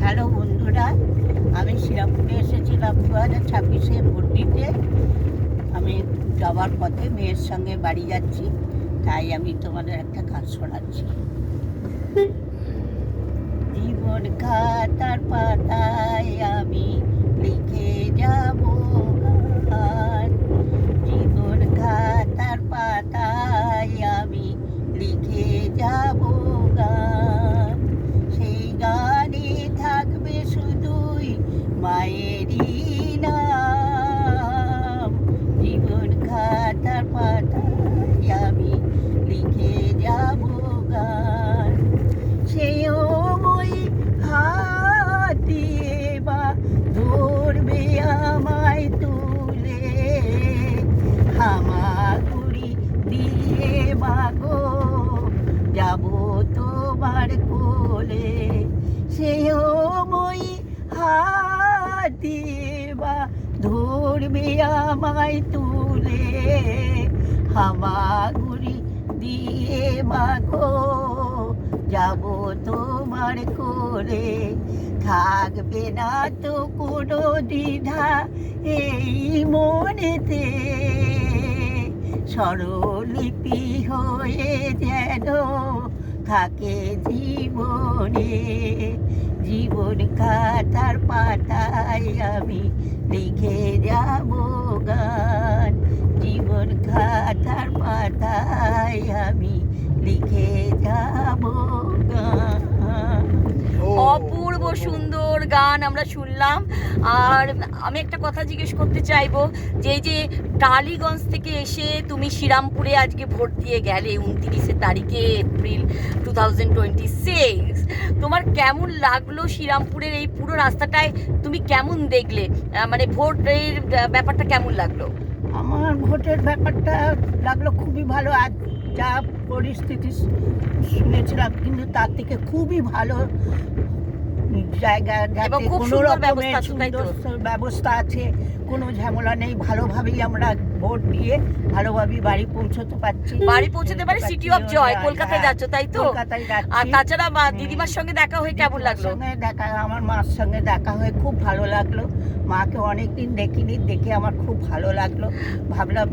Hello বন্ধুরা, আমি শ্রীরামপুরে এসেছিলাম 2026-এ ভোট দিতে। আমি যাওয়ার পথে মেয়ের সঙ্গে বাড়ি যাচ্ছি, তাই আমি তোমাদের একটা গান শোনাচ্ছি। জীবন খাতার পাতায় আমি লিখে যাব গান, জীবন খাতার পাতায় আমি লিখে যাব গান। সেই গানে থাকবে শুধুই মায়েরই নাম। জীবন খাতার পাতায় আমি লিখে যাব গান। সেও মই হাত দিয়ে বা ধরবে আমায় তুলে, হামাগুড়ি দিয়ে মাগো যাব তোমার কোলে। সেও মই হাত দিয়ে বা ধরবে আমায় তুলে, হামাগুড়ি দিয়ে মাগো যাব তোমার কোলে। থাকবে না তো কোনো দ্বিধা এই মনেতে, স্বরলিপি হয়ে যেন থাকে জীবনে। জীবন খাতার পাতায় আমি লিখে যাব গান, জীবন খাতার পাতায় আমি লিখে যাব গান। অপূর্ব সুন্দর গান আমরা শুনলাম। আর আমি একটা কথা জিজ্ঞেস করতে চাইবো, যে এই যে টালিগঞ্জ থেকে এসে তুমি শ্রীরামপুরে আজকে ভোট দিয়ে গেলে 29 তারিখে এপ্রিল 2026, তোমার কেমন লাগলো? শ্রীরামপুরের এই পুরো রাস্তাটায় তুমি কেমন দেখলে, মানে ভোটের ব্যাপারটা কেমন লাগলো? আমার ভোটের ব্যাপারটা লাগলো খুবই ভালো। আজ যা পরিস্থিতি শুনেছিলাম, কিন্তু তার থেকে খুবই ভালো জায়গা, যাতে কোনো রকমের সুন্দর ব্যবস্থা আছে, কোনো ঝামেলা নেই। ভালোভাবেই আমরা ভোট দিয়ে ভালোভাবেই বাড়ি পৌঁছতে পারছি। বাড়ি পৌঁছতে পারি সিটি অফ জয়, কলকাতায় যাচ্ছ তাই তো? কলকাতায় যাচ্ছি। আর তাছাড়া দিদিমার সঙ্গে দেখা হয়ে কেমন লাগলো? আমার মার সঙ্গে দেখা হয়ে খুব ভালো লাগলো। মাকে অনেকদিন দেখিনি, দেখে আমার খুব ভালো লাগলো। ভাবলাম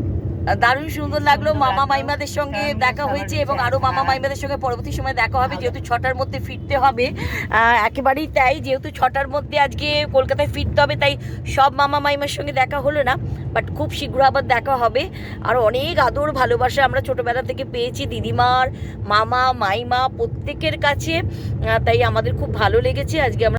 দারুণ সুন্দর লাগলো। মামা মাইমাদের সঙ্গে দেখা হয়েছে এবং আরো মামা মাইমাদের সঙ্গে পরবর্তী সময় দেখা হবে, যেহেতু 6টার মধ্যে ফিরতে হবে। একেবারেই তাই, যেহেতু 6টার মধ্যে আজকে কলকাতায় ফিরতে হবে, তাই সব মামা মাইমার সঙ্গে দেখা হলো না, বাট খুব শীঘ্র আবার দেখা হবে। আর অনেক আদর ভালোবাসা আমরা ছোটবেলা থেকে পেয়েছি দিদিমার, মামা মাইমা প্রত্যেকের কাছে, তাই আমাদের খুব ভালো লেগেছে আজকে আমরা